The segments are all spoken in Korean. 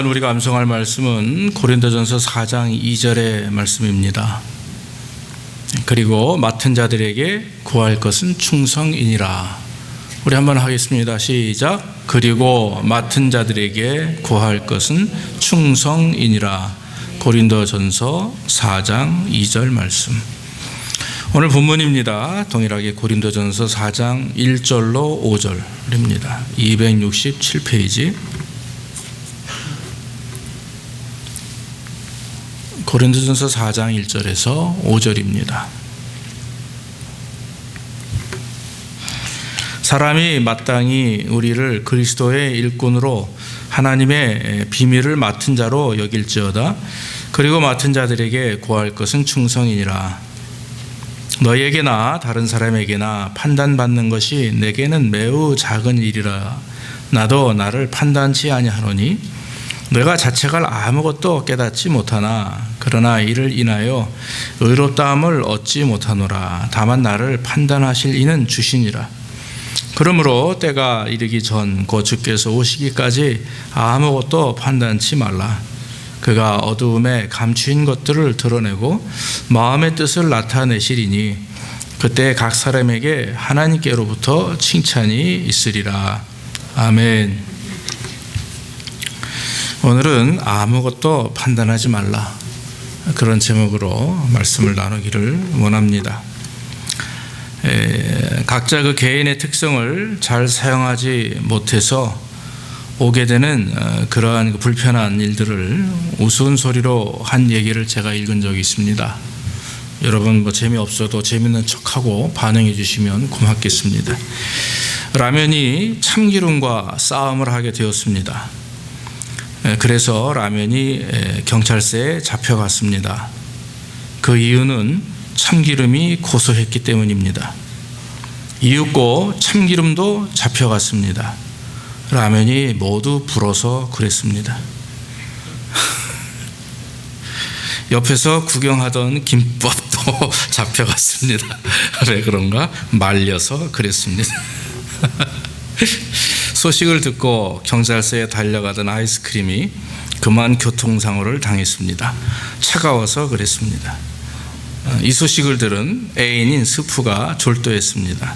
우리가 암송할 말씀은 고린도전서 4장 2절의 말씀입니다. 그리고 맡은 자들에게 구할 것은 충성이니라. 우리 한번 하겠습니다. 시작. 그리고 맡은 자들에게 구할 것은 충성이니라. 고린도전서 4장 2절 말씀. 오늘 본문입니다. 동일하게 고린도전서 4장 1절로 5절입니다. 267페이지. 고린도전서 4장 1절에서 5절입니다. 사람이 마땅히 우리를 그리스도의 일꾼으로 하나님의 비밀을 맡은 자로 여길지어다. 그리고 맡은 자들에게 구할 것은 충성이니라. 너희에게나 다른 사람에게나 판단받는 것이 내게는 매우 작은 일이라. 나도 나를 판단치 아니하노니 내가 자책할 아무것도 깨닫지 못하나 그러나 이를 인하여 의롭다함을 얻지 못하노라. 다만 나를 판단하실 이는 주시니라. 그러므로 때가 이르기 전 곧 주께서 오시기까지 아무것도 판단치 말라. 그가 어두움에 감추인 것들을 드러내고 마음의 뜻을 나타내시리니 그때 각 사람에게 하나님께로부터 칭찬이 있으리라. 아멘. 오늘은 아무것도 판단하지 말라, 그런 제목으로 말씀을 나누기를 원합니다. 각자 그 개인의 특성을 잘 사용하지 못해서 오게 되는 그러한 불편한 일들을 우스운 소리로 한 얘기를 제가 읽은 적이 있습니다. 여러분 재미없어도 재밌는 척하고 반응해 주시면 고맙겠습니다. 라면이 참기름과 싸움을 하게 되었습니다. 그래서 라면이 경찰서에 잡혀갔습니다. 그 이유는 참기름이 고소했기 때문입니다. 이윽고 참기름도 잡혀갔습니다. 라면이 모두 불어서 그랬습니다. 옆에서 구경하던 김밥도 잡혀갔습니다. 왜 그런가? 말려서 그랬습니다. 소식을 듣고 경찰서에 달려가던 아이스크림이 그만 교통사고를 당했습니다. 차가워서 그랬습니다. 이 소식을 들은 애인인 스프가 졸도했습니다.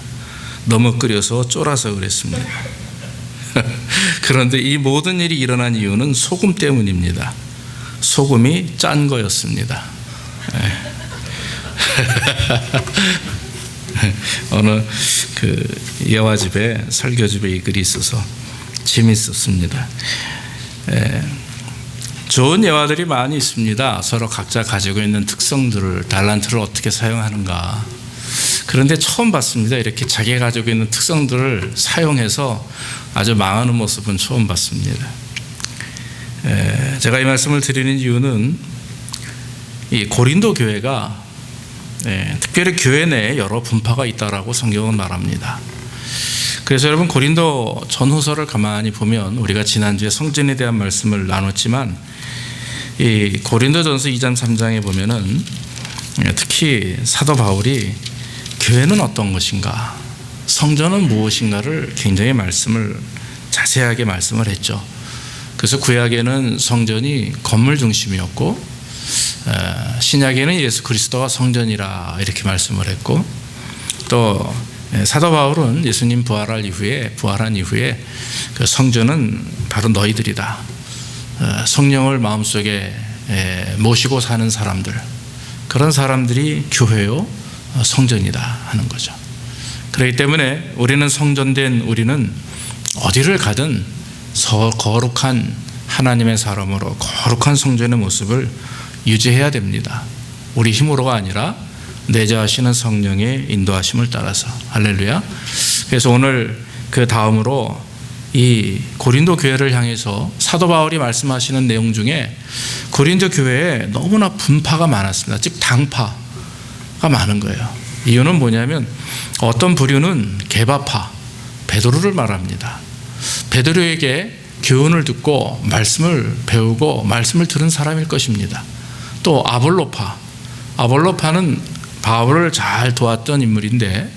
너무 끓여서 쫄아서 그랬습니다. 그런데 이 모든 일이 일어난 이유는 소금 때문입니다. 소금이 짠 거였습니다. 어느 예화집에 설교집에 이 글이 있어서 재밌었습니다. 좋은 예화들이 많이 있습니다. 서로 각자 가지고 있는 특성들을, 달란트를 어떻게 사용하는가. 그런데 처음 봤습니다. 이렇게 자기가 가지고 있는 특성들을 사용해서 아주 망하는 모습은 처음 봤습니다. 제가 이 말씀을 드리는 이유는 이 고린도 교회가 특별히 교회 내에 여러 분파가 있다라고 성경은 말합니다. 그래서 여러분 고린도 전후서를 가만히 보면 우리가 지난주에 성전에 대한 말씀을 나눴지만 이 고린도전서 2장 3장에 보면은 특히 사도 바울이 교회는 어떤 것인가, 성전은 무엇인가를 굉장히 자세하게 말씀을 했죠. 그래서 구약에는 성전이 건물 중심이었고 신약에는 예수 그리스도가 성전이라 이렇게 말씀을 했고, 또 사도 바울은 예수님 부활한 이후에 그 성전은 바로 너희들이다. 성령을 마음속에 모시고 사는 사람들, 그런 사람들이 교회요 성전이다 하는 거죠. 그렇기 때문에 우리는 성전된 우리는 어디를 가든 거룩한 하나님의 사람으로 거룩한 성전의 모습을 유지해야 됩니다. 우리 힘으로가 아니라 내재하시는 성령의 인도하심을 따라서. 할렐루야. 그래서 오늘 그 다음으로 이 고린도 교회를 향해서 사도 바울이 말씀하시는 내용 중에 고린도 교회에 너무나 분파가 많았습니다. 즉 당파가 많은 거예요. 이유는 뭐냐면 어떤 부류는 게바파, 베드로를 말합니다. 베드로에게 교훈을 듣고 말씀을 배우고 말씀을 들은 사람일 것입니다. 또 아볼로파는 바울을 잘 도왔던 인물인데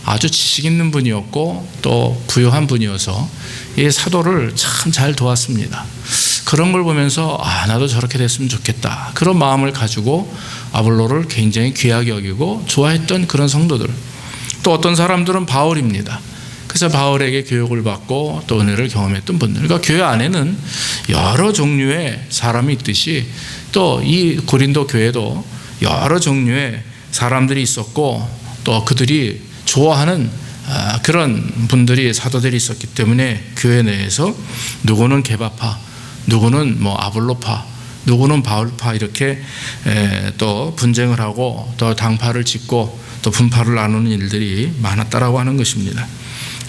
아주 지식 있는 분이었고 또 부유한 분이어서 이 사도를 참 잘 도왔습니다. 그런 걸 보면서 나도 저렇게 됐으면 좋겠다, 그런 마음을 가지고 아볼로를 굉장히 귀하게 여기고 좋아했던 그런 성도들. 또 어떤 사람들은 바울입니다. 그래서 바울에게 교육을 받고 또 은혜를 경험했던 분들. 그러니까 교회 안에는 여러 종류의 사람이 있듯이 또 이 고린도 교회도 여러 종류의 사람들이 있었고 또 그들이 좋아하는 그런 분들이, 사도들이 있었기 때문에 교회 내에서 누구는 게바파, 누구는 아볼로파, 누구는 바울파, 이렇게 또 분쟁을 하고 또 당파를 짓고 또 분파를 나누는 일들이 많았다라고 하는 것입니다.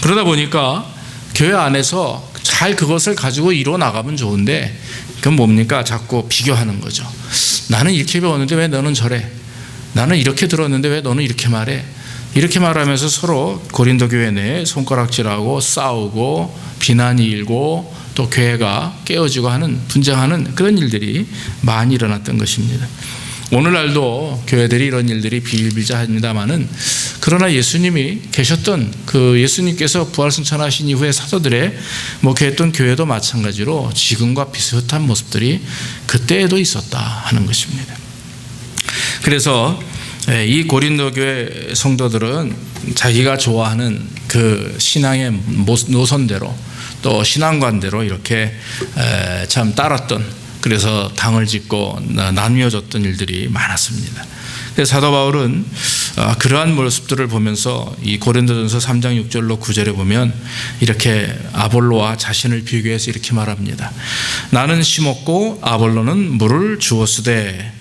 그러다 보니까 교회 안에서 잘 그것을 가지고 이루어 나가면 좋은데, 그건 뭡니까? 자꾸 비교하는 거죠. 나는 이렇게 배웠는데 왜 너는 저래? 나는 이렇게 들었는데 왜 너는 이렇게 말해? 이렇게 말하면서 서로 고린도 교회 내에 손가락질하고 싸우고 비난이 일고 또 교회가 깨어지고 하는, 분쟁하는 그런 일들이 많이 일어났던 것입니다. 오늘날도 교회들이 이런 일들이 비일비재합니다마는, 그러나 예수님이 계셨던 그 예수님께서 부활승천하신 이후에 사도들의 목회했던 교회도 마찬가지로 지금과 비슷한 모습들이 그때에도 있었다 하는 것입니다. 그래서 이 고린도 교회 성도들은 자기가 좋아하는 그 신앙의 노선대로 또 신앙관대로 이렇게 참 따랐던, 그래서 당을 짓고 나뉘어졌던 일들이 많았습니다. 그래서 사도 바울은 그러한 모습들을 보면서 이 고린도전서 3장 6절로 9절에 보면 이렇게 아볼로와 자신을 비교해서 이렇게 말합니다. 나는 심었고 아볼로는 물을 주었으되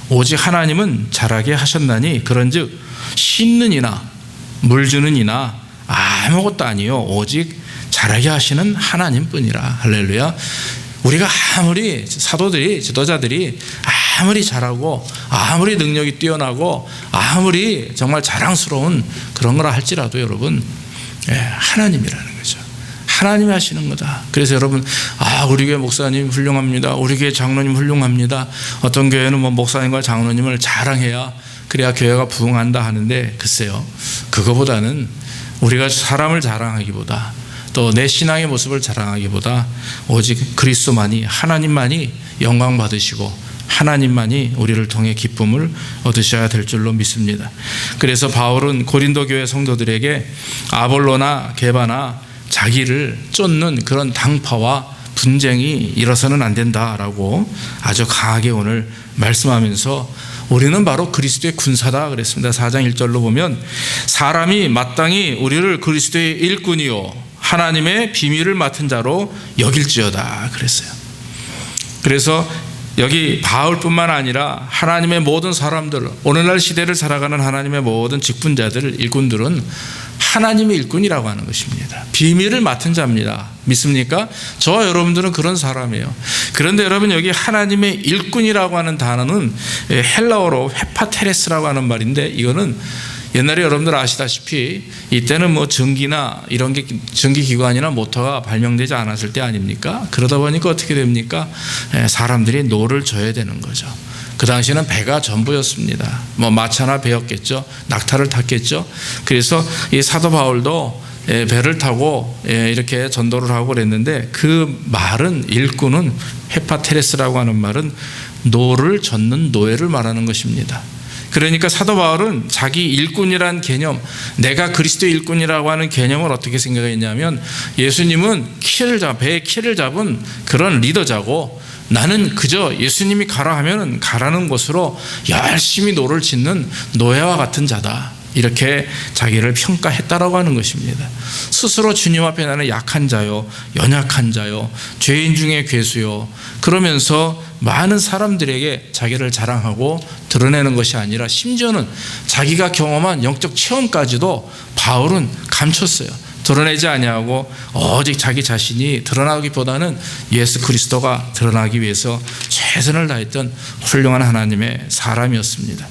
오직 하나님은 자라게 하셨나니, 그런즉 심는 이나 물 주는 이나 아무것도 아니요 오직 자라게 하시는 하나님뿐이라. 할렐루야. 우리가 아무리 사도들이, 지도자들이 아무리 잘하고 아무리 능력이 뛰어나고 아무리 정말 자랑스러운 그런 거라 할지라도 여러분, 하나님이라는 거죠. 하나님이 하시는 거다. 그래서 여러분, 우리 교회 목사님 훌륭합니다, 우리 교회 장로님 훌륭합니다, 어떤 교회는 목사님과 장로님을 자랑해야 그래야 교회가 부흥한다 하는데, 글쎄요, 그거보다는 우리가 사람을 자랑하기보다 또 내 신앙의 모습을 자랑하기보다 오직 그리스도만이, 하나님만이 영광 받으시고 하나님만이 우리를 통해 기쁨을 얻으셔야 될 줄로 믿습니다. 그래서 바울은 고린도 교회 성도들에게 아볼로나 게바나 자기를 쫓는 그런 당파와 분쟁이 일어서는 안 된다라고 아주 강하게 오늘 말씀하면서, 우리는 바로 그리스도의 군사다 그랬습니다. 4장 1절로 보면 사람이 마땅히 우리를 그리스도의 일꾼이요 하나님의 비밀을 맡은 자로 여길지어다 그랬어요. 그래서 여기 바울뿐만 아니라 하나님의 모든 사람들, 오늘날 시대를 살아가는 하나님의 모든 직분자들, 일꾼들은 하나님의 일꾼이라고 하는 것입니다. 비밀을 맡은 자입니다. 믿습니까? 저와 여러분들은 그런 사람이에요. 그런데 여러분, 여기 하나님의 일꾼이라고 하는 단어는 헬라어로 헤파테레스라고 하는 말인데, 이거는 옛날에 여러분들 아시다시피 이때는 전기나 이런 게, 전기기관이나 모터가 발명되지 않았을 때 아닙니까? 그러다 보니까 어떻게 됩니까? 사람들이 노를 져야 되는 거죠. 그 당시에는 배가 전부였습니다. 마차나 배였겠죠. 낙타를 탔겠죠. 그래서 이 사도 바울도 배를 타고 이렇게 전도를 하고 그랬는데, 그 말은, 일꾼은, 헤파테레스라고 하는 말은 노를 젓는 노예를 말하는 것입니다. 그러니까 사도 바울은 자기 일꾼이란 개념, 내가 그리스도의 일꾼이라고 하는 개념을 어떻게 생각했냐면, 예수님은 배의 키를 잡은 그런 리더자고, 나는 그저 예수님이 가라 하면 가라는 곳으로 열심히 노를 짓는 노예와 같은 자다, 이렇게 자기를 평가했다라고 하는 것입니다. 스스로 주님 앞에 나는 약한 자요, 연약한 자요, 죄인 중에 괴수요, 그러면서 많은 사람들에게 자기를 자랑하고 드러내는 것이 아니라, 심지어는 자기가 경험한 영적 체험까지도 바울은 감췄어요. 드러내지 아니하고 오직 자기 자신이 드러나기보다는 예수 그리스도가 드러나기 위해서 최선을 다했던 훌륭한 하나님의 사람이었습니다.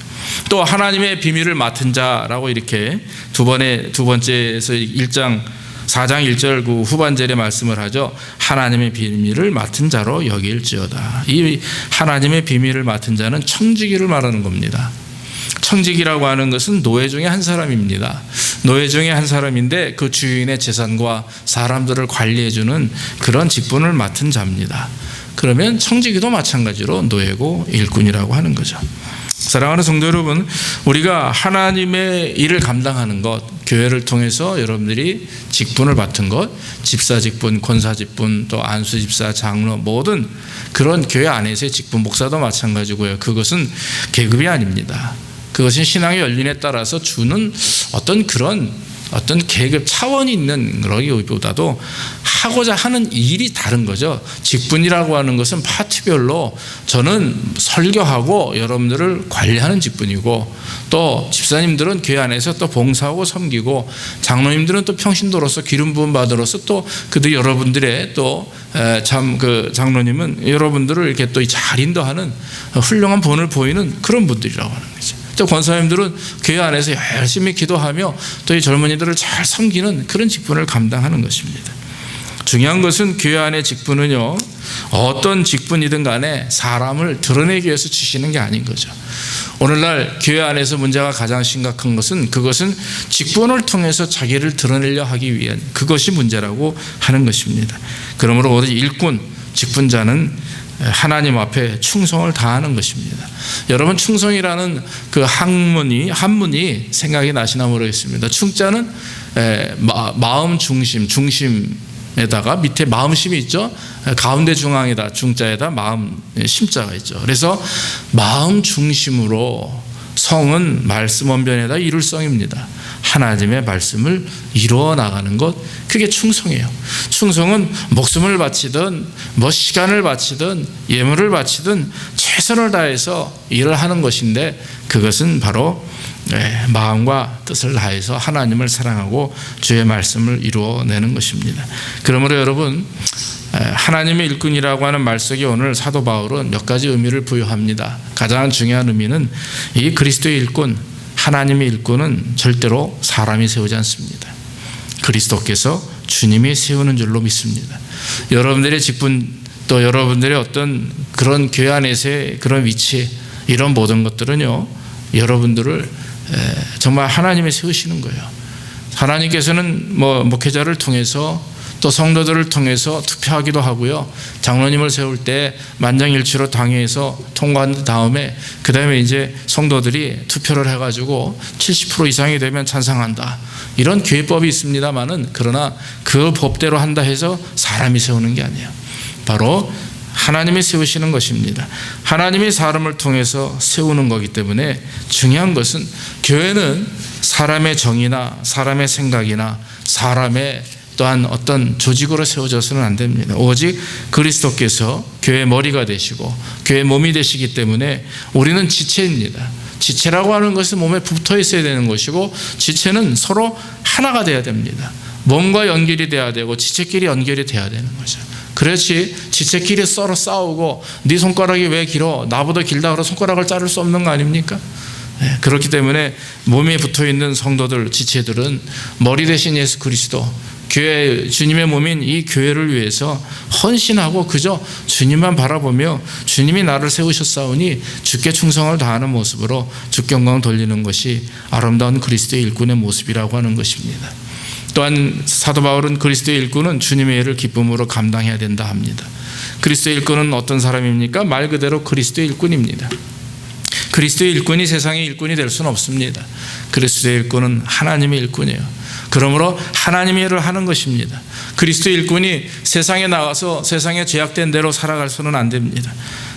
또 하나님의 비밀을 맡은 자라고 이렇게 두 번째에서 4장 1절 그 후반절에 말씀을 하죠. 하나님의 비밀을 맡은 자로 여길지어다. 이 하나님의 비밀을 맡은 자는 청지기를 말하는 겁니다. 청지기라고 하는 것은 노예 중에 한 사람입니다. 노예 중에 한 사람인데 그 주인의 재산과 사람들을 관리해주는 그런 직분을 맡은 자입니다. 그러면 청지기도 마찬가지로 노예고 일꾼이라고 하는 거죠. 사랑하는 성도 여러분, 우리가 하나님의 일을 감당하는 것, 교회를 통해서 여러분들이 직분을 맡은 것, 집사 직분, 권사 직분, 또 안수 집사, 장로, 모든 그런 교회 안에서의 직분, 목사도 마찬가지고요. 그것은 계급이 아닙니다. 그것은 신앙의 연륜에 따라서 주는 어떤 계급 차원이 있는 거기보다도 하고자 하는 일이 다른 거죠. 직분이라고 하는 것은 파트별로 저는 설교하고 여러분들을 관리하는 직분이고, 또 집사님들은 교회 안에서 또 봉사하고 섬기고, 장로님들은 또 평신도로서 기름 부음 받으로서 또 그들 여러분들의 또 장로님은 여러분들을 이렇게 또 잘 인도하는 훌륭한 본을 보이는 그런 분들이라고 하는 거죠. 또 권사님들은 교회 안에서 열심히 기도하며 또 이 젊은이들을 잘 섬기는 그런 직분을 감당하는 것입니다. 중요한 것은 교회 안의 직분은요, 어떤 직분이든 간에 사람을 드러내기 위해서 주시는 게 아닌 거죠. 오늘날 교회 안에서 문제가 가장 심각한 것은 그것은 직분을 통해서 자기를 드러내려 하기 위한 그것이 문제라고 하는 것입니다. 그러므로 오직 일꾼, 직분자는 하나님 앞에 충성을 다하는 것입니다. 여러분, 충성이라는 그 한문이 생각이 나시나 모르겠습니다. 충자는 마음 중심에다가 밑에 마음심이 있죠. 가운데 중앙에다 중자에다 마음 심자가 있죠. 그래서 마음 중심으로 성은 말씀 언변에다 이룰 성입니다. 하나님의 말씀을 이루어 나가는 것, 그게 충성이에요. 충성은 목숨을 바치든 시간을 바치든 예물을 바치든 최선을 다해서 일을 하는 것인데, 그것은 바로 마음과 뜻을 다해서 하나님을 사랑하고 주의 말씀을 이루어내는 것입니다. 그러므로 여러분, 하나님의 일꾼이라고 하는 말 속에 오늘 사도 바울은 몇 가지 의미를 부여합니다. 가장 중요한 의미는 이 그리스도의 일꾼, 하나님의 일꾼은 절대로 사람이 세우지 않습니다. 그리스도께서 주님이 세우는 줄로 믿습니다. 여러분들의 직분, 또 여러분들의 어떤 그런 교회 안에서의 그런 위치, 이런 모든 것들은요, 여러분들을 정말 하나님이 세우시는 거예요. 하나님께서는 목회자를 통해서 또 성도들을 통해서 투표하기도 하고요. 장로님을 세울 때 만장일치로 당회에서 통과한 다음에 그 다음에 이제 성도들이 투표를 해가지고 70% 이상이 되면 찬성한다. 이런 교회법이 있습니다만은, 그러나 그 법대로 한다 해서 사람이 세우는 게 아니에요. 바로 하나님이 세우시는 것입니다. 하나님이 사람을 통해서 세우는 거기 때문에 중요한 것은 교회는 사람의 정의나 사람의 생각이나 사람의 또한 어떤 조직으로 세워져서는 안 됩니다. 오직 그리스도께서 교회의 머리가 되시고 교회의 몸이 되시기 때문에 우리는 지체입니다. 지체라고 하는 것은 몸에 붙어 있어야 되는 것이고, 지체는 서로 하나가 돼야 됩니다. 몸과 연결이 돼야 되고 지체끼리 연결이 돼야 되는 거죠. 그렇지 지체끼리 서로 싸우고 네 손가락이 왜 길어? 나보다 길다 그러 손가락을 자를 수 없는 거 아닙니까? 그렇기 때문에 몸에 붙어있는 성도들, 지체들은 머리 대신 예수 그리스도, 교회, 주님의 몸인 이 교회를 위해서 헌신하고 그저 주님만 바라보며 주님이 나를 세우셨사오니 주께 충성을 다하는 모습으로 주께 영광을 돌리는 것이 아름다운 그리스도의 일꾼의 모습이라고 하는 것입니다. 또한 사도 바울은 그리스도의 일꾼은 주님의 일을 기쁨으로 감당해야 된다 합니다. 그리스도의 일꾼은 어떤 사람입니까? 말 그대로 그리스도의 일꾼입니다. 그리스도의 일꾼이 세상의 일꾼이 될 수는 없습니다. 그리스도의 일꾼은 하나님의 일꾼이에요. 그러므로 하나님의 일을 하는 것입니다. 그리스도의 일꾼이 세상에 나가서 세상에 제약된 대로 살아갈 수는 안 됩니다.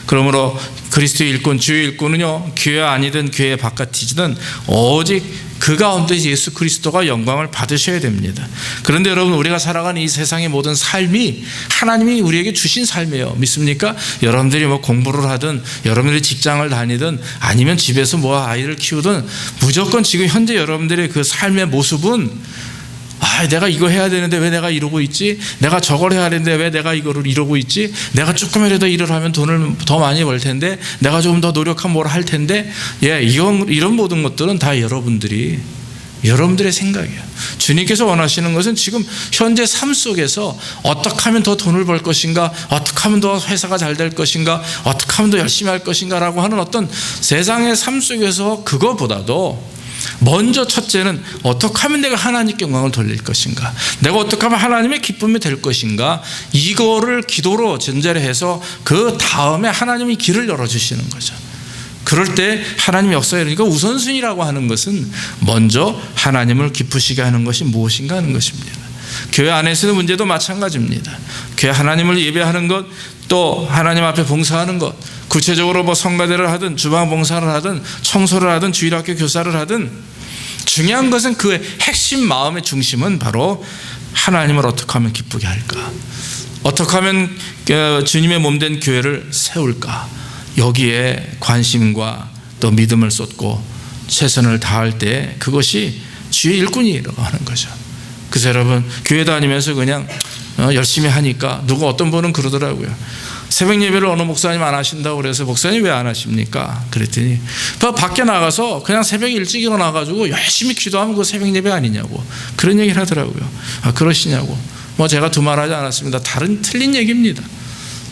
그러므로 그리스도의 일꾼, 주의 일꾼은요, 교회 아니든 교회 바깥이든 오직 그 가운데 예수 그리스도가 영광을 받으셔야 됩니다. 그런데 여러분, 우리가 살아가는 이 세상의 모든 삶이 하나님이 우리에게 주신 삶이에요. 믿습니까? 여러분들이 공부를 하든 여러분들이 직장을 다니든 아니면 집에서 아이를 키우든 무조건 지금 현재 여러분들의 그 삶의 모습은 내가 이거 해야 되는데 왜 내가 이러고 있지? 내가 저걸 해야 되는데 왜 내가 이거를 이러고 있지? 내가 조금이라도 일을 하면 돈을 더 많이 벌 텐데, 내가 조금 더 노력하면 뭘 할 텐데, 이런 모든 것들은 다 여러분들의 생각이에요. 주님께서 원하시는 것은 지금 현재 삶 속에서 어떻게 하면 더 돈을 벌 것인가, 어떻게 하면 더 회사가 잘 될 것인가, 어떻게 하면 더 열심히 할 것인가 라고 하는 어떤 세상의 삶 속에서, 그거보다도 먼저 첫째는 어떻게 하면 내가 하나님께 영광을 돌릴 것인가, 내가 어떻게 하면 하나님의 기쁨이 될 것인가, 이거를 기도로 전제를 해서 그 다음에 하나님이 길을 열어주시는 거죠. 그럴 때 하나님 역사에, 그러니까 우선순위라고 하는 것은 먼저 하나님을 기쁘시게 하는 것이 무엇인가 하는 것입니다. 교회 안에서의 문제도 마찬가지입니다. 교회 하나님을 예배하는 것, 또 하나님 앞에 봉사하는 것, 구체적으로 뭐 성가대를 하든 주방 봉사를 하든 청소를 하든 주일학교 교사를 하든, 중요한 것은 그 핵심 마음의 중심은 바로 하나님을 어떻게 하면 기쁘게 할까, 어떻게 하면 주님의 몸된 교회를 세울까, 여기에 관심과 또 믿음을 쏟고 최선을 다할 때 그것이 주의 일꾼이라고 하는 거죠. 그래서 여러분, 교회 다니면서 그냥 열심히 하니까, 누가 어떤 분은 그러더라고요. 새벽 예배를 어느 목사님 안 하신다고 그래서 목사님 왜 안 하십니까? 그랬더니 밖에 나가서 그냥 새벽에 일찍 일어나가지고 열심히 기도하면 그 새벽 예배 아니냐고 그런 얘기를 하더라고요. 아, 그러시냐고. 뭐 제가 두말하지 않았습니다. 틀린 얘기입니다.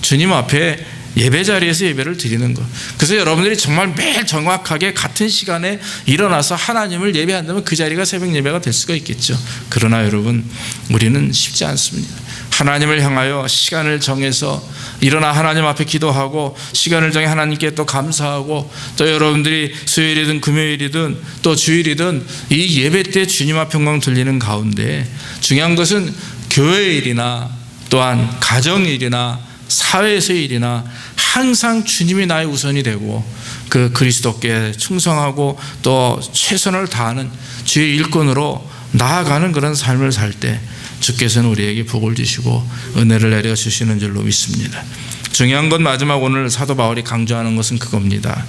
주님 앞에 예배 자리에서 예배를 드리는 것. 그래서 여러분들이 정말 매일 정확하게 같은 시간에 일어나서 하나님을 예배한다면 그 자리가 새벽 예배가 될 수가 있겠죠. 그러나 여러분, 우리는 쉽지 않습니다. 하나님을 향하여 시간을 정해서 일어나 하나님 앞에 기도하고, 시간을 정해 하나님께 또 감사하고, 또 여러분들이 수요일이든 금요일이든 또 주일이든 이 예배 때 주님 앞 영광 돌리는 가운데, 중요한 것은 교회 일이나 또한 가정 일이나 사회에서의 일이나 항상 주님이 나의 우선이 되고, 그 그리스도께 충성하고 또 최선을 다하는 주의 일꾼으로 나아가는 그런 삶을 살 때 주께서는 우리에게 복을 주시고 은혜를 내려주시는 줄로 믿습니다. 중요한 건 마지막 오늘 사도 바울이 강조하는 것은 그겁니다.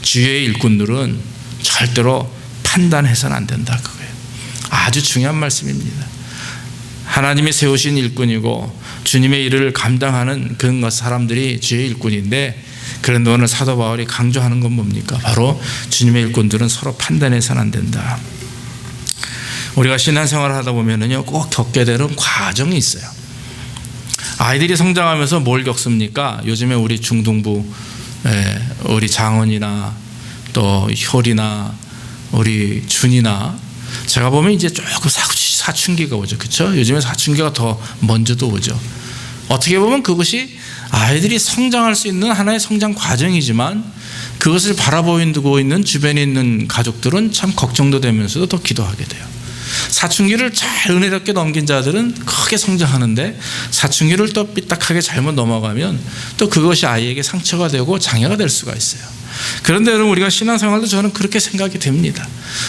주의 일꾼들은 절대로 판단해서는 안 된다, 그거예요. 아주 중요한 말씀입니다. 하나님이 세우신 일꾼이고 주님의 일을 감당하는 그런 사람들이 주의 일꾼인데, 그런데 오늘 사도 바울이 강조하는 건 뭡니까? 바로 주님의 일꾼들은 서로 판단해서는 안 된다. 우리가 신앙생활을 하다 보면은요, 꼭 겪게 되는 과정이 있어요. 아이들이 성장하면서 뭘 겪습니까? 요즘에 우리 중등부, 우리 장원이나 또 효리나 우리 준이나, 제가 보면 이제 조금 사춘기가 오죠. 그렇죠? 요즘에 사춘기가 더 먼저도 오죠. 어떻게 보면 그것이 아이들이 성장할 수 있는 하나의 성장 과정이지만, 그것을 바라보고 있는 주변에 있는 가족들은 참 걱정도 되면서도 더 기도하게 돼요. 사춘기를 잘 은혜롭게 넘긴 자들은 크게 성장하는데, 사춘기를 또 삐딱하게 잘못 넘어가면 또 그것이 아이에게 상처가 되고 장애가 될 수가 있어요. 그런데 여러분, 우리가 신앙생활도 저는 그렇게 생각이 됩니다.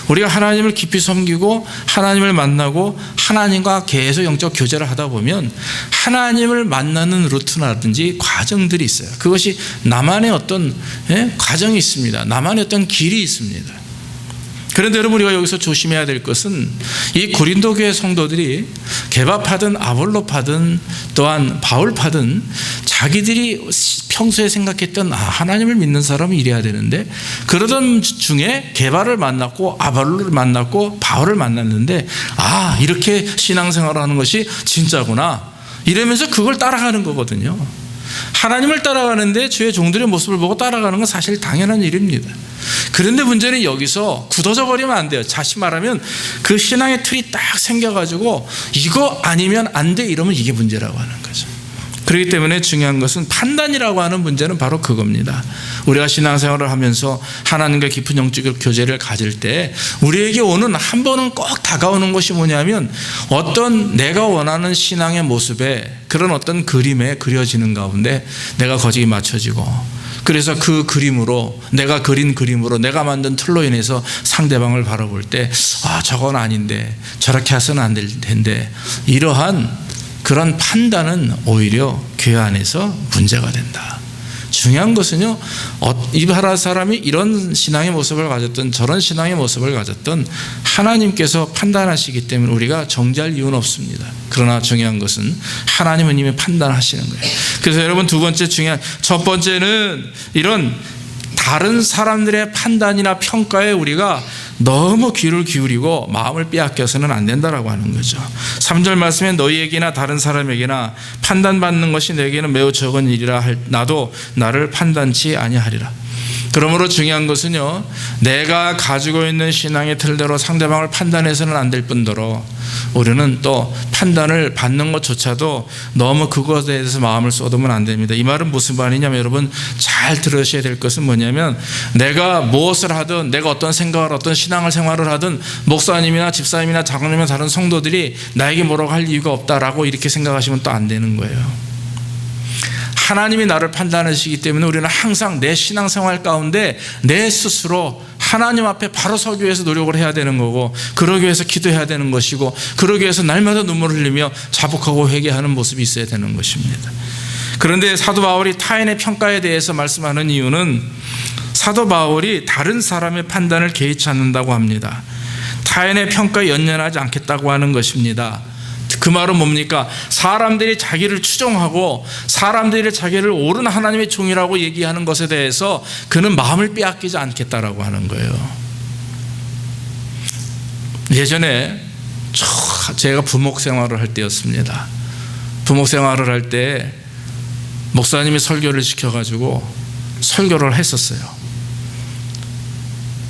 우리가 하나님을 깊이 섬기고 하나님을 만나고 하나님과 계속 영적 교제를 하다 보면 하나님을 만나는 루트라든지 과정들이 있어요. 그것이 나만의 어떤 과정이 있습니다. 나만의 어떤 길이 있습니다. 그런데 여러분, 우리가 여기서 조심해야 될 것은, 이 고린도 교회 성도들이 게바파든 아볼로파든 또한 바울파든 자기들이 평소에 생각했던 하나님을 믿는 사람은 이래야 되는데, 그러던 중에 게바를 만났고 아볼로를 만났고 바울을 만났는데, 이렇게 신앙생활을 하는 것이 진짜구나 이러면서 그걸 따라가는 거거든요. 하나님을 따라가는데 주의 종들의 모습을 보고 따라가는 건 사실 당연한 일입니다. 그런데 문제는 여기서 굳어져 버리면 안 돼요. 다시 말하면 그 신앙의 틀이 딱 생겨가지고 이거 아니면 안 돼 이러면 이게 문제라고 하는 거죠. 그렇기 때문에 중요한 것은 판단이라고 하는 문제는 바로 그겁니다. 우리가 신앙생활을 하면서 하나님과 깊은 영적 교제를 가질 때 우리에게 오는, 한 번은 꼭 다가오는 것이 뭐냐면, 어떤 내가 원하는 신앙의 모습에 그런 어떤 그림에 그려지는 가운데 내가 거기에 맞춰지고, 그래서 그 그림으로, 내가 그린 그림으로, 내가 만든 틀로 인해서 상대방을 바라볼 때 저건 아닌데, 저렇게 해서는 안 될 텐데, 이러한 그런 판단은 오히려 교회 안에서 문제가 된다. 중요한 것은요, 이 사람이 이런 신앙의 모습을 가졌던 저런 신앙의 모습을 가졌던 하나님께서 판단하시기 때문에 우리가 정죄할 이유는 없습니다. 그러나 중요한 것은 하나님은 이미 판단하시는 거예요. 그래서 여러분, 첫 번째는 이런 다른 사람들의 판단이나 평가에 우리가 너무 귀를 기울이고 마음을 빼앗겨서는 안 된다라고 하는 거죠. 3절 말씀에 너희에게나 다른 사람에게나 판단받는 것이 내게는 매우 적은 일이라 나도 나를 판단치 아니하리라. 그러므로 중요한 것은요, 내가 가지고 있는 신앙의 틀대로 상대방을 판단해서는 안 될 뿐더러 우리는 또 판단을 받는 것조차도 너무 그것에 대해서 마음을 쏟으면 안 됩니다. 이 말은 무슨 말이냐면, 여러분 잘 들으셔야 될 것은 뭐냐면, 내가 무엇을 하든, 내가 어떤 생각을, 어떤 신앙을 생활을 하든 목사님이나 집사님이나 장로님이나 다른 성도들이 나에게 뭐라고 할 이유가 없다라고 이렇게 생각하시면 또 안 되는 거예요. 하나님이 나를 판단하시기 때문에 우리는 항상 내 신앙생활 가운데 내 스스로 하나님 앞에 바로 서기 위해서 노력을 해야 되는 거고, 그러기 위해서 기도해야 되는 것이고, 그러기 위해서 날마다 눈물을 흘리며 자복하고 회개하는 모습이 있어야 되는 것입니다. 그런데 사도 바울이 타인의 평가에 대해서 말씀하는 이유는, 사도 바울이 다른 사람의 판단을 개의치 않는다고 합니다. 타인의 평가에 연연하지 않겠다고 하는 것입니다. 그 말은 뭡니까? 사람들이 자기를 추종하고 사람들이 자기를 옳은 하나님의 종이라고 얘기하는 것에 대해서 그는 마음을 빼앗기지 않겠다라고 하는 거예요. 예전에 제가 부목 생활을 할 때였습니다. 부목 생활을 할 때 목사님이 설교를 시켜가지고 설교를 했었어요.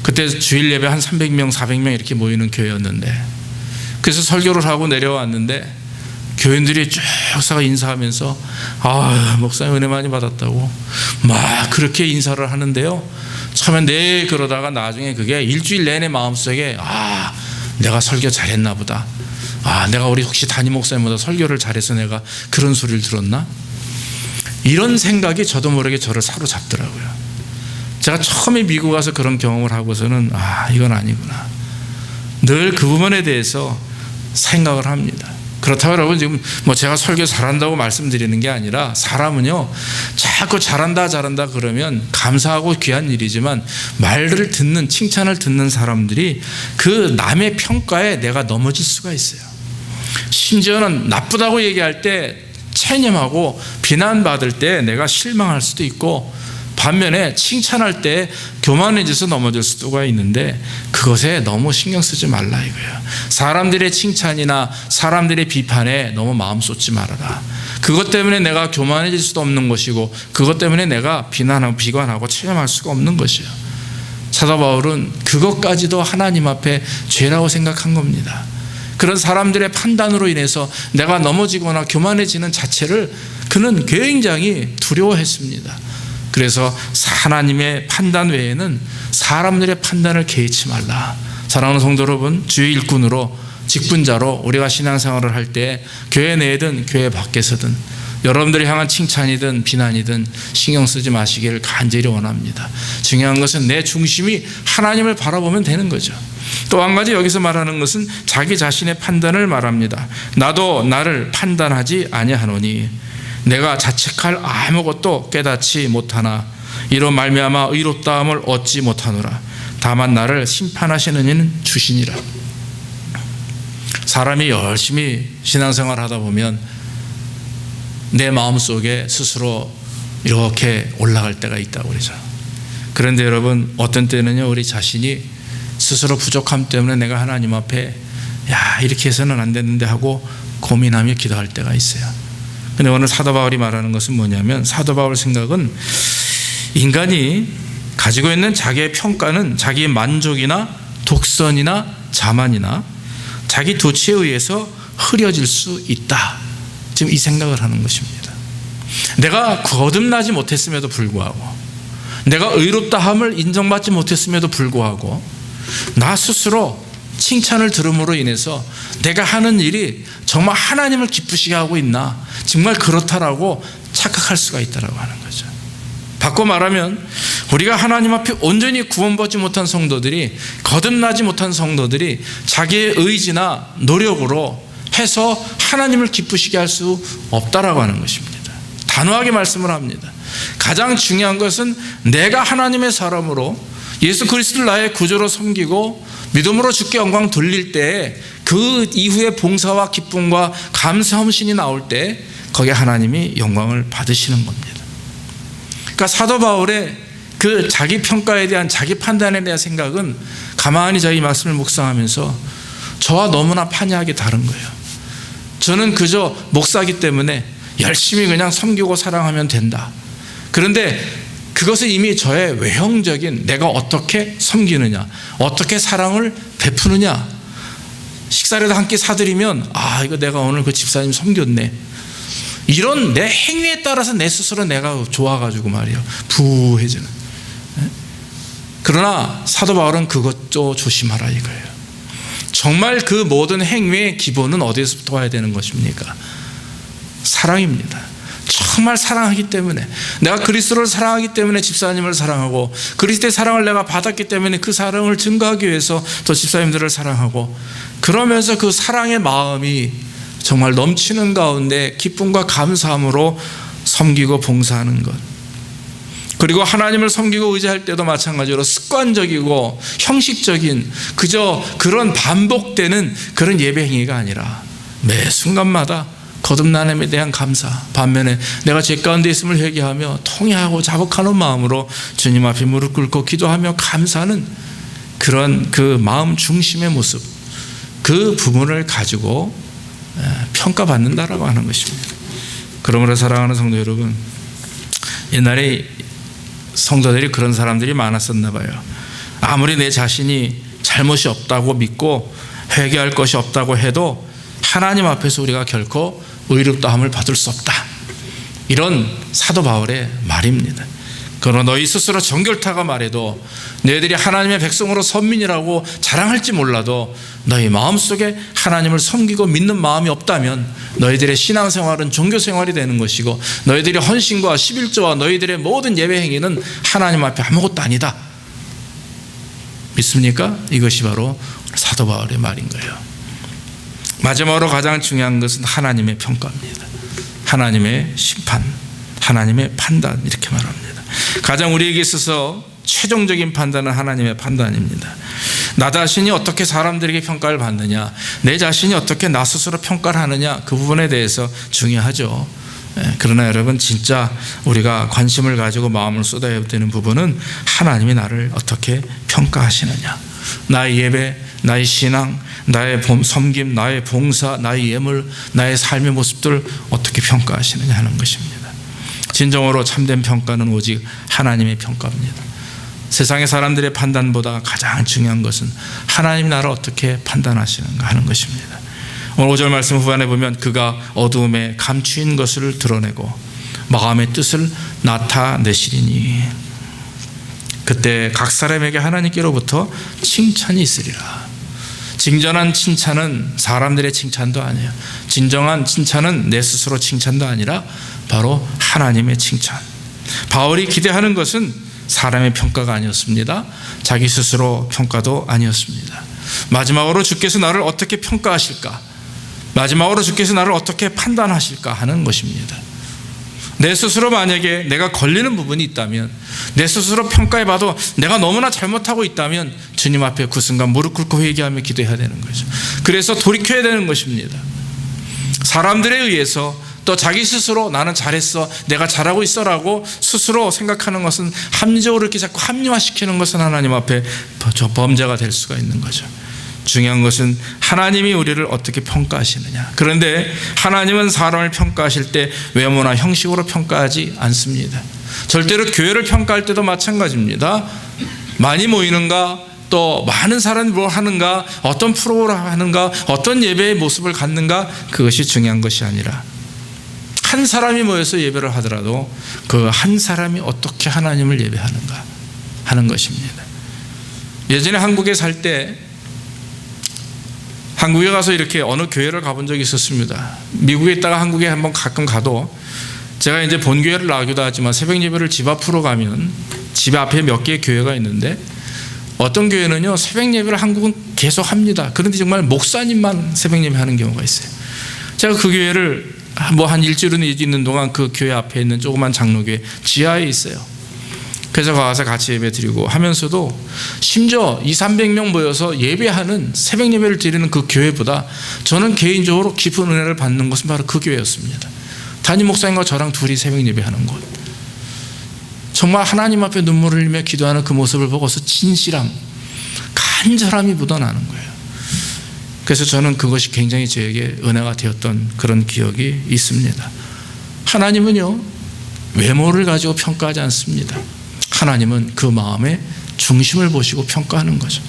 그때 주일 예배 한 300명, 400명 이렇게 모이는 교회였는데, 그래서 설교를 하고 내려왔는데 교인들이 쭉 역사가 인사하면서 목사님 은혜 많이 받았다고 막 그렇게 인사를 하는데요, 처음엔 네 그러다가 나중에 그게 일주일 내내 마음속에 내가 설교 잘했나 보다, 내가 우리 혹시 담임 목사님보다 설교를 잘해서 내가 그런 소리를 들었나, 이런 생각이 저도 모르게 저를 사로잡더라고요. 제가 처음에 미국 가서 그런 경험을 하고서는 이건 아니구나, 늘 그 부분에 대해서 생각을 합니다. 그렇다고 여러분 지금 제가 설교 잘한다고 말씀드리는 게 아니라, 사람은요 자꾸 잘한다 그러면 감사하고 귀한 일이지만, 말을 듣는, 칭찬을 듣는 사람들이 그 남의 평가에 내가 넘어질 수가 있어요. 심지어는 나쁘다고 얘기할 때 체념하고 비난받을 때 내가 실망할 수도 있고, 반면에 칭찬할 때 교만해져서 넘어질 수가 있는데, 그것에 너무 신경 쓰지 말라 이거예요. 사람들의 칭찬이나 사람들의 비판에 너무 마음 쏟지 말아라. 그것 때문에 내가 교만해질 수도 없는 것이고, 그것 때문에 내가 비난하고 비관하고 체념할 수가 없는 것이에요. 사도 바울은 그것까지도 하나님 앞에 죄라고 생각한 겁니다. 그런 사람들의 판단으로 인해서 내가 넘어지거나 교만해지는 자체를 그는 굉장히 두려워했습니다. 그래서 하나님의 판단 외에는 사람들의 판단을 개의치 말라. 사랑하는 성도 여러분, 주의 일꾼으로, 직분자로 우리가 신앙생활을 할 때 교회 내에든 교회 밖에서든 여러분들이 향한 칭찬이든 비난이든 신경 쓰지 마시기를 간절히 원합니다. 중요한 것은 내 중심이 하나님을 바라보면 되는 거죠. 또 한 가지 여기서 말하는 것은 자기 자신의 판단을 말합니다. 나도 나를 판단하지 아니하노니 내가 자책할 아무것도 깨닫지 못하나 이로 말미암아 의롭다함을 얻지 못하노라. 다만 나를 심판하시는 이는 주시니라. 사람이 열심히 신앙생활 하다 보면 내 마음속에 스스로 이렇게 올라갈 때가 있다고 그러죠. 그런데 여러분, 어떤 때는요, 우리 자신이 스스로 부족함 때문에 내가 하나님 앞에 이렇게 해서는 안 되는데 하고 고민하며 기도할 때가 있어요. 근데 오늘 사도 바울이 말하는 것은 뭐냐면, 사도 바울 생각은 인간이 가지고 있는 자기의 평가는 자기의 만족이나 독선이나 자만이나 자기 도취에 의해서 흐려질 수 있다. 지금 이 생각을 하는 것입니다. 내가 거듭나지 못했음에도 불구하고, 내가 의롭다함을 인정받지 못했음에도 불구하고, 나 스스로 칭찬을 들음으로 인해서 내가 하는 일이 정말 하나님을 기쁘시게 하고 있나, 정말 그렇다라고 착각할 수가 있다라고 하는 거죠. 바꿔 말하면 우리가 하나님 앞에 온전히 구원받지 못한 성도들이, 거듭나지 못한 성도들이 자기의 의지나 노력으로 해서 하나님을 기쁘시게 할 수 없다라고 하는 것입니다. 단호하게 말씀을 합니다. 가장 중요한 것은 내가 하나님의 사람으로 예수 그리스도를 나의 구주로 섬기고 믿음으로 주께 영광 돌릴 때, 그 이후에 봉사와 기쁨과 감사함신이 나올 때 거기에 하나님이 영광을 받으시는 겁니다. 그러니까 사도 바울의 그 자기 평가에 대한, 자기 판단에 대한 생각은 가만히 자기 말씀을 묵상하면서 저와 너무나 판이하게 다른 거예요. 저는 그저 목사기 때문에 열심히 그냥 섬기고 사랑하면 된다. 그런데 그것은 이미 저의 외형적인 내가 어떻게 섬기느냐, 어떻게 사랑을 베푸느냐. 식사라도 한 끼 사드리면 이거 내가 오늘 그 집사님 섬겼네, 이런 내 행위에 따라서 내 스스로 내가 좋아가지고 말이에요 부해지는. 그러나 사도 바울은 그것도 조심하라 이거예요. 정말 그 모든 행위의 기본은 어디서부터 와야 되는 것입니까? 사랑입니다. 정말 사랑하기 때문에, 내가 그리스도를 사랑하기 때문에 집사님을 사랑하고, 그리스도의 사랑을 내가 받았기 때문에 그 사랑을 증거하기 위해서 또 집사님들을 사랑하고, 그러면서 그 사랑의 마음이 정말 넘치는 가운데 기쁨과 감사함으로 섬기고 봉사하는 것. 그리고 하나님을 섬기고 의지할 때도 마찬가지로 습관적이고 형식적인 그저 그런 반복되는 그런 예배 행위가 아니라 매 순간마다 거듭남에 대한 감사, 반면에 내가 죄 가운데 있음을 회개하며 통회하고 자복하는 마음으로 주님 앞에 무릎 꿇고 기도하며 감사하는 그런 그 마음 중심의 모습, 그 부분을 가지고 평가받는다라고 하는 것입니다. 그러므로 사랑하는 성도 여러분, 옛날에 성도들이 그런 사람들이 많았었나 봐요. 아무리 내 자신이 잘못이 없다고 믿고 회개할 것이 없다고 해도 하나님 앞에서 우리가 결코 의롭다함을 받을 수 없다, 이런 사도 바울의 말입니다. 그러나 너희 스스로 정결타가 말해도 너희들이 하나님의 백성으로 선민이라고 자랑할지 몰라도 너희 마음속에 하나님을 섬기고 믿는 마음이 없다면 너희들의 신앙생활은 종교생활이 되는 것이고, 너희들의 헌신과 11조와 너희들의 모든 예배 행위는 하나님 앞에 아무것도 아니다. 믿습니까? 이것이 바로 사도 바울의 말인 거예요. 마지막으로 가장 중요한 것은 하나님의 평가입니다. 하나님의 심판, 하나님의 판단, 이렇게 말합니다. 가장 우리에게 있어서 최종적인 판단은 하나님의 판단입니다. 나 자신이 어떻게 사람들에게 평가를 받느냐, 내 자신이 어떻게 나 스스로 평가를 하느냐, 그 부분에 대해서 중요하죠. 그러나 여러분, 진짜 우리가 관심을 가지고 마음을 쏟아야 되는 부분은 하나님이 나를 어떻게 평가하시느냐, 나의 예배, 나의 신앙, 나의 섬김, 나의 봉사, 나의 예물, 나의 삶의 모습들을 어떻게 평가하시느냐 하는 것입니다. 진정으로 참된 평가는 오직 하나님의 평가입니다. 세상의 사람들의 판단보다 가장 중요한 것은 하나님이 나를 어떻게 판단하시는가 하는 것입니다. 오늘 5절 말씀 후반에 보면 그가 어두움에 감추인 것을 드러내고 마음의 뜻을 나타내시리니 그때 각 사람에게 하나님께로부터 칭찬이 있으리라. 진정한 칭찬은 사람들의 칭찬도 아니에요. 진정한 칭찬은 내 스스로 칭찬도 아니라 바로 하나님의 칭찬. 바울이 기대하는 것은 사람의 평가가 아니었습니다. 자기 스스로 평가도 아니었습니다. 마지막으로 주께서 나를 어떻게 평가하실까, 마지막으로 주께서 나를 어떻게 판단하실까 하는 것입니다. 내 스스로 만약에 내가 걸리는 부분이 있다면, 내 스스로 평가해봐도 내가 너무나 잘못하고 있다면 주님 앞에 그 순간 무릎 꿇고 회개하며 기도해야 되는 거죠. 그래서 돌이켜야 되는 것입니다. 사람들에 의해서 또 자기 스스로 나는 잘했어, 내가 잘하고 있어라고 스스로 생각하는 것은 합리적으로 이렇게 자꾸 합리화시키는 것은 하나님 앞에 범죄가 될 수가 있는 거죠. 중요한 것은 하나님이 우리를 어떻게 평가하시느냐. 그런데 하나님은 사람을 평가하실 때 외모나 형식으로 평가하지 않습니다. 절대로 교회를 평가할 때도 마찬가지입니다. 많이 모이는가, 또 많은 사람이 뭘 하는가, 어떤 프로그램을 하는가, 어떤 예배의 모습을 갖는가, 그것이 중요한 것이 아니라 한 사람이 모여서 예배를 하더라도 그 한 사람이 어떻게 하나님을 예배하는가 하는 것입니다. 예전에 한국에 살 때 한국에 가서 이렇게 어느 교회를 가본 적이 있었습니다. 미국에 있다가 한국에 한번 가끔 가도 제가 이제 본교회를 나가기도 하지만 새벽 예배를 집 앞으로 가면 집 앞에 몇 개의 교회가 있는데 어떤 교회는요 새벽 예배를 한국은 계속 합니다. 그런데 정말 목사님만 새벽 예배 하는 경우가 있어요. 제가 그 교회를 뭐 한 일주일은 있는 동안 그 교회 앞에 있는 조그만 장로교회 지하에 있어요. 그래서 가서 같이 예배 드리고 하면서도 심지어 200~300명 모여서 예배하는 새벽 예배를 드리는 그 교회보다 저는 개인적으로 깊은 은혜를 받는 것은 바로 그 교회였습니다. 담임 목사님과 저랑 둘이 새벽 예배하는 곳, 정말 하나님 앞에 눈물을 흘리며 기도하는 그 모습을 보고서 진실함, 간절함이 묻어나는 거예요. 그래서 저는 그것이 굉장히 저에게 은혜가 되었던 그런 기억이 있습니다. 하나님은요 외모를 가지고 평가하지 않습니다. 하나님은 그 마음의 중심을 보시고 평가하는 거죠.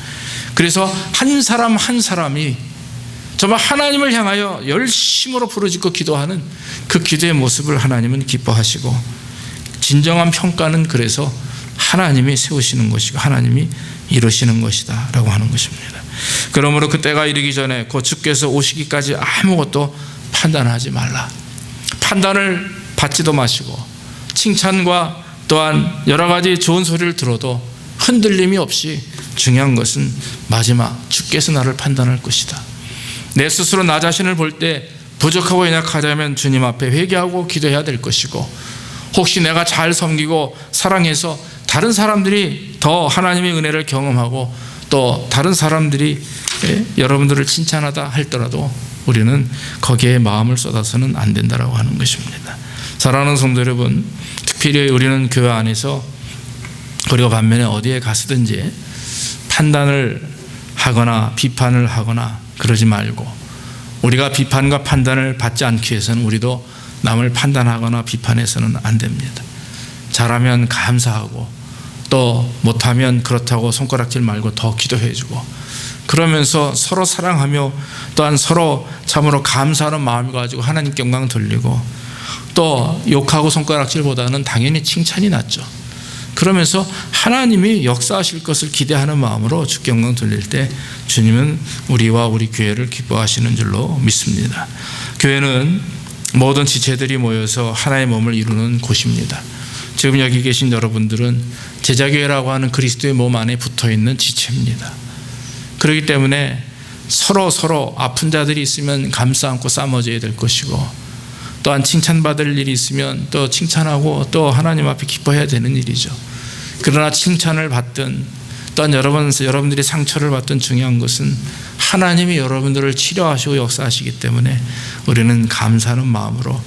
그래서 한 사람 한 사람이 정말 하나님을 향하여 열심으로 부르짖고 기도하는 그 기도의 모습을 하나님은 기뻐하시고, 진정한 평가는 그래서 하나님이 세우시는 것이고 하나님이 이루시는 것이다 라고 하는 것입니다. 그러므로 그때가 이르기 전에 곧 주께서 오시기까지 아무것도 판단하지 말라. 판단을 받지도 마시고, 칭찬과 또한 여러 가지 좋은 소리를 들어도 흔들림이 없이, 중요한 것은 마지막 주께서 나를 판단할 것이다. 내 스스로 나 자신을 볼 때 부족하고 연약하다면 주님 앞에 회개하고 기도해야 될 것이고, 혹시 내가 잘 섬기고 사랑해서 다른 사람들이 더 하나님의 은혜를 경험하고 또 다른 사람들이 여러분들을 칭찬하다 할더라도 우리는 거기에 마음을 쏟아서는 안 된다라고 하는 것입니다. 사랑하는 성도 여러분, 특별히 우리는 교회 안에서 그리고 반면에 어디에 가서든지 판단을 하거나 비판을 하거나 그러지 말고, 우리가 비판과 판단을 받지 않기 위해서는 우리도 남을 판단하거나 비판해서는 안 됩니다. 잘하면 감사하고 또 못하면 그렇다고 손가락질 말고 더 기도해주고, 그러면서 서로 사랑하며 또한 서로 참으로 감사하는 마음을 가지고 하나님께 영광 돌리고, 또 욕하고 손가락질보다는 당연히 칭찬이 낫죠. 그러면서 하나님이 역사하실 것을 기대하는 마음으로 주께 영광 돌릴 때 주님은 우리와 우리 교회를 기뻐하시는 줄로 믿습니다. 교회는 모든 지체들이 모여서 하나의 몸을 이루는 곳입니다. 지금 여기 계신 여러분들은 제자교회라고 하는 그리스도의 몸 안에 붙어있는 지체입니다. 그렇기 때문에 서로 아픈 자들이 있으면 감싸 안고 싸워줘야 될 것이고, 또한 칭찬받을 일이 있으면 또 칭찬하고 또 하나님 앞에 기뻐해야 되는 일이죠. 그러나 칭찬을 받든 또한 여러분들이 상처를 받든 중요한 것은 하나님이 여러분들을 치료하시고 역사하시기 때문에 우리는 감사하는 마음으로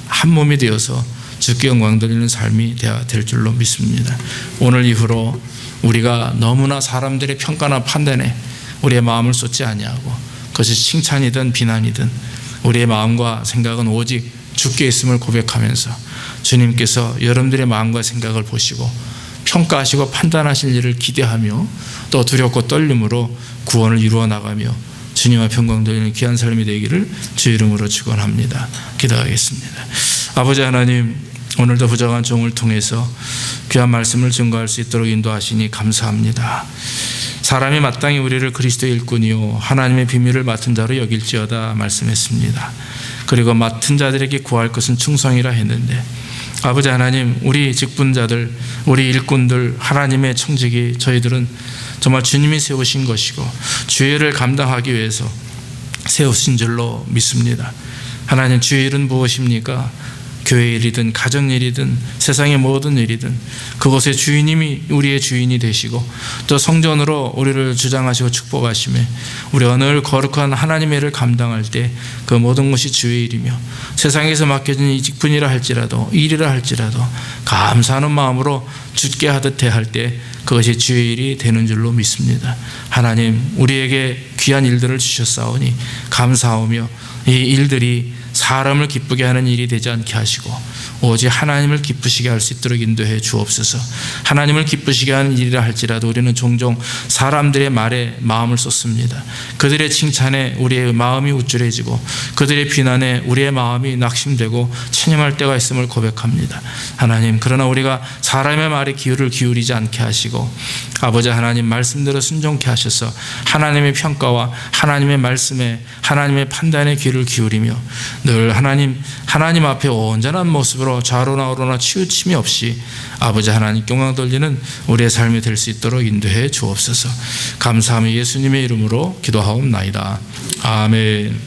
한 몸이 되어서 주께 영광 돌리는 삶이 되어야 될 줄로 믿습니다. 오늘 이후로 우리가 너무나 사람들의 평가나 판단에 우리의 마음을 쏟지 아니하고, 그것이 칭찬이든 비난이든 우리의 마음과 생각은 오직 주께 있음을 고백하면서 주님께서 여러분들의 마음과 생각을 보시고 평가하시고 판단하실 일을 기대하며 또 두렵고 떨림으로 구원을 이루어 나가며 주님 앞에 영광 돌리는 귀한 삶이 되기를 주 이름으로 축원합니다. 기도하겠습니다. 아버지 하나님, 오늘도 부정한 종을 통해서 귀한 말씀을 증거할 수 있도록 인도하시니 감사합니다. 사람이 마땅히 우리를 그리스도의 일꾼이요 하나님의 비밀을 맡은 자로 여길지어다 말씀했습니다. 그리고 맡은 자들에게 구할 것은 충성이라 했는데, 아버지 하나님, 우리 직분자들, 우리 일꾼들, 하나님의 청직이 저희들은 정말 주님이 세우신 것이고 주의 일을 감당하기 위해서 세우신 줄로 믿습니다. 하나님, 주의 일은 무엇입니까? 교회 일이든 가정 일이든 세상의 모든 일이든 그것의 주인님이 우리의 주인이 되시고 또 성전으로 우리를 주장하시고 축복하시며 우리 오늘 거룩한 하나님의 일을 감당할 때 그 모든 것이 주의 일이며 세상에서 맡겨진 이 직분이라 할지라도 일이라 할지라도 감사하는 마음으로 주께 하듯 대할 때 그것이 주의 일이 되는 줄로 믿습니다. 하나님, 우리에게 귀한 일들을 주셨사오니 감사하며 이 일들이 사람을 기쁘게 하는 일이 되지 않게 하시고 오직 하나님을 기쁘시게 할 수 있도록 인도해 주옵소서. 하나님을 기쁘시게 하는 일이라 할지라도 우리는 종종 사람들의 말에 마음을 쏟습니다. 그들의 칭찬에 우리의 마음이 우쭐해지고 그들의 비난에 우리의 마음이 낙심되고 체념할 때가 있음을 고백합니다. 하나님, 그러나 우리가 사람의 말에 귀를 기울이지 않게 하시고 아버지 하나님 말씀대로 순종케 하셔서 하나님의 평가와 하나님의 말씀에 하나님의 판단에 귀를 기울이며 늘 하나님 앞에 온전한 모습으로 좌로나 우로나 치우침이 없이 아버지 하나님 영광 돌리는 우리의 삶이 될 수 있도록 인도해 주옵소서. 감사하며 예수님의 이름으로 기도하옵나이다. 아멘.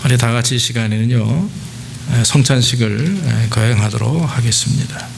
우리 다 같이 이 시간에는요 성찬식을 거행하도록 하겠습니다.